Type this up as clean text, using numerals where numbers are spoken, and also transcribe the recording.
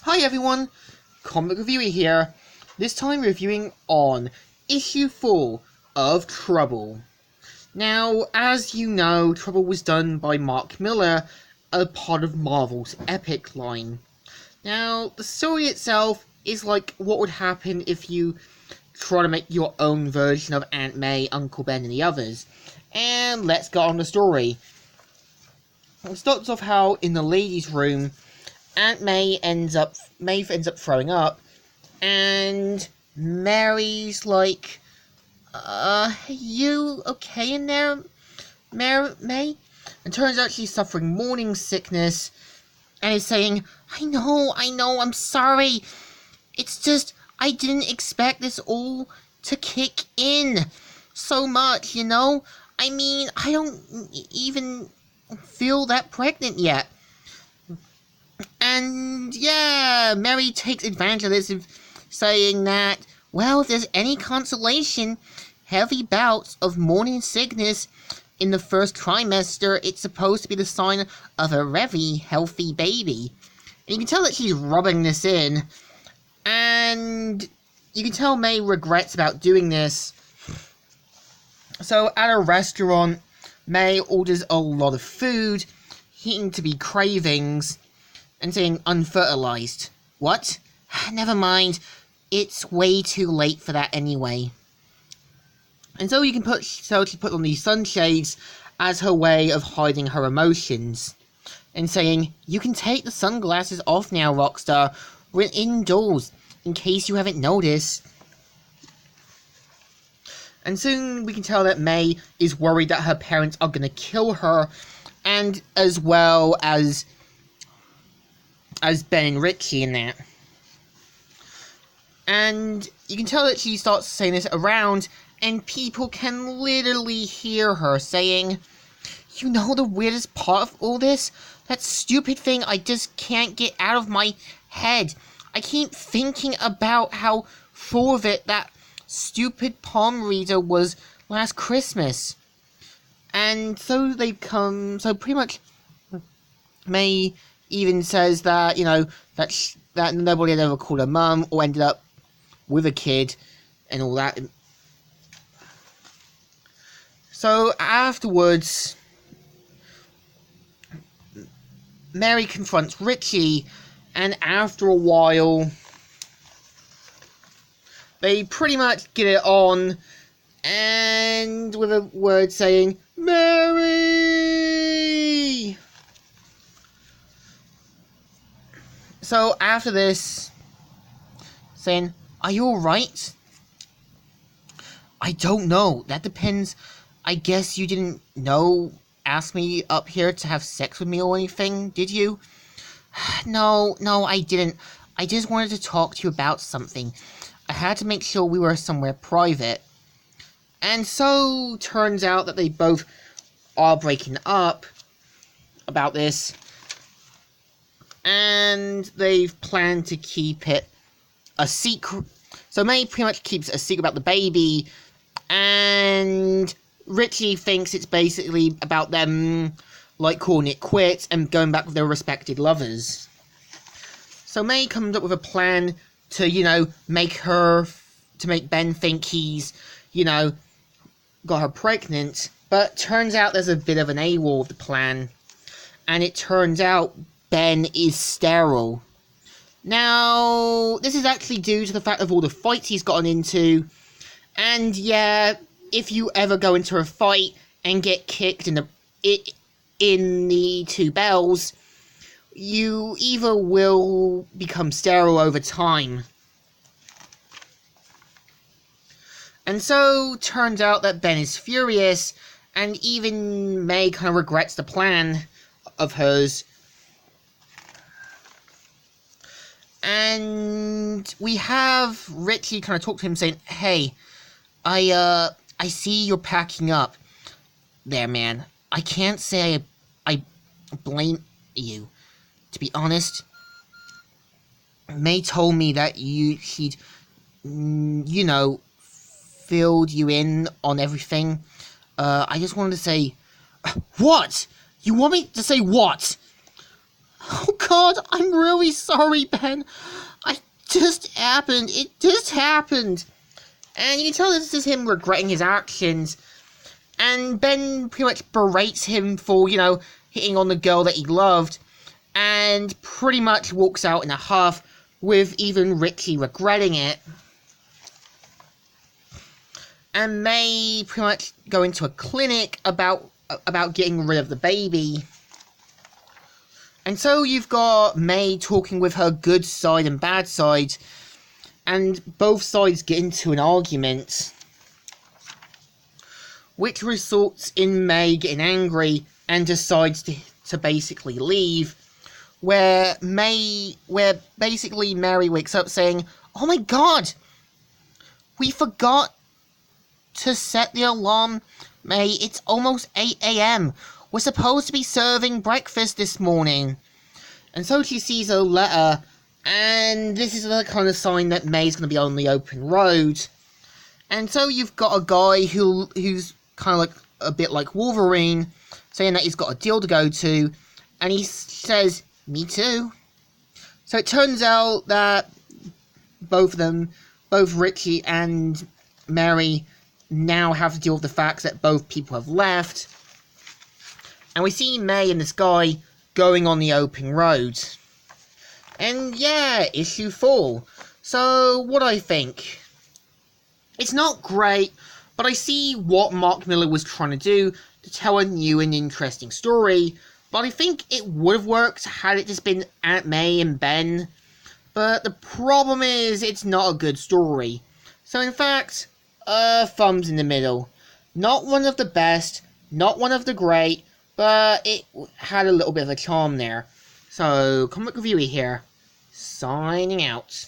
Hi everyone, Comic Reviewer here, this time reviewing on Issue 4 of Trouble. Now, as you know, Trouble was done by Mark Millar, a part of Marvel's Epic line. Now, the story itself is like what would happen if you try to make your own version of Aunt May, Uncle Ben, and the others. And let's get on the story. It starts off how, in the ladies' room, Aunt May ends up throwing up, and Mary's like, you okay in there, May? And turns out she's suffering morning sickness, and is saying, I know, I'm sorry. It's just, I didn't expect this all to kick in so much, you know? I mean, I don't even feel that pregnant yet. And yeah, Mary takes advantage of this, saying that, well, if there's any consolation, heavy bouts of morning sickness in the first trimester, it's supposed to be the sign of a very healthy baby. And you can tell that she's rubbing this in, and you can tell May regrets about doing this. So at a restaurant, May orders a lot of food, hinting to be cravings, and saying unfertilized. What? Never mind. It's way too late for that anyway. And so she put on these sunshades as her way of hiding her emotions. And saying, you can take the sunglasses off now, Rockstar. We're indoors, in case you haven't noticed. And soon we can tell that May is worried that her parents are going to kill her, and as well as Ben and Richie in that. And you can tell that she starts saying this around, and people can literally hear her saying, you know the weirdest part of all this? That stupid thing I just can't get out of my head. I keep thinking about how full of it that stupid palm reader was last Christmas. And so pretty much May even says that, you know, that nobody had ever called her mum or ended up with a kid and all that. So afterwards, Mary confronts Richie, and after a while, they pretty much get it on, and with a word saying, Mary! So after this, saying, are you alright? I don't know. That depends. I guess you didn't ask me up here to have sex with me or anything, did you? No, I didn't. I just wanted to talk to you about something. I had to make sure we were somewhere private. And so, turns out that they both are breaking up about this. And they've planned to keep it a secret. So May pretty much keeps a secret about the baby, and Richie thinks it's basically about them, like, calling it quits and going back with their respected lovers. So May comes up with a plan to, you know, make Ben think he's, you know, got her pregnant, but turns out there's a bit of an AWOL with the plan, and it turns out Ben is sterile. Now, this is actually due to the fact of all the fights he's gotten into, and yeah, if you ever go into a fight and get kicked in the two bells, you either will become sterile over time. And so, turns out that Ben is furious, and even May kind of regrets the plan of hers. And we have Richie kind of talk to him saying, hey, I see you're packing up there, man. I can't say I blame you. To be honest, May told me that she'd, you know, filled you in on everything. I just wanted to say, what? You want me to say what? Oh God, I'm really sorry, Ben. It just happened. And you can tell this is him regretting his actions. And Ben pretty much berates him for, hitting on the girl that he loved. And pretty much walks out in a huff, with even Richie regretting it. And May pretty much go into a clinic about getting rid of the baby. And so you've got May talking with her good side and bad side, and both sides get into an argument, which results in May getting angry and decides to basically leave, where basically Mary wakes up saying, "Oh my God, we forgot to set the alarm, May. It's almost 8 a.m. We're supposed to be serving breakfast this morning." And so she sees a letter, and this is the kind of sign that May's going to be on the open road. And so you've got a guy who's kind of like a bit like Wolverine, saying that he's got a deal to go to, and he says, "Me too." So it turns out that both Richie and Mary, now have to deal with the fact that both people have left. And we see May and this guy going on the open road. And yeah, issue 4. So, what do I think? It's not great, but I see what Mark Miller was trying to do to tell a new and interesting story. But I think it would have worked had it just been Aunt May and Ben. But the problem is, it's not a good story. So in fact, thumbs in the middle. Not one of the best, not one of the great, but it had a little bit of a charm there. So, Comic Reviewer here, signing out.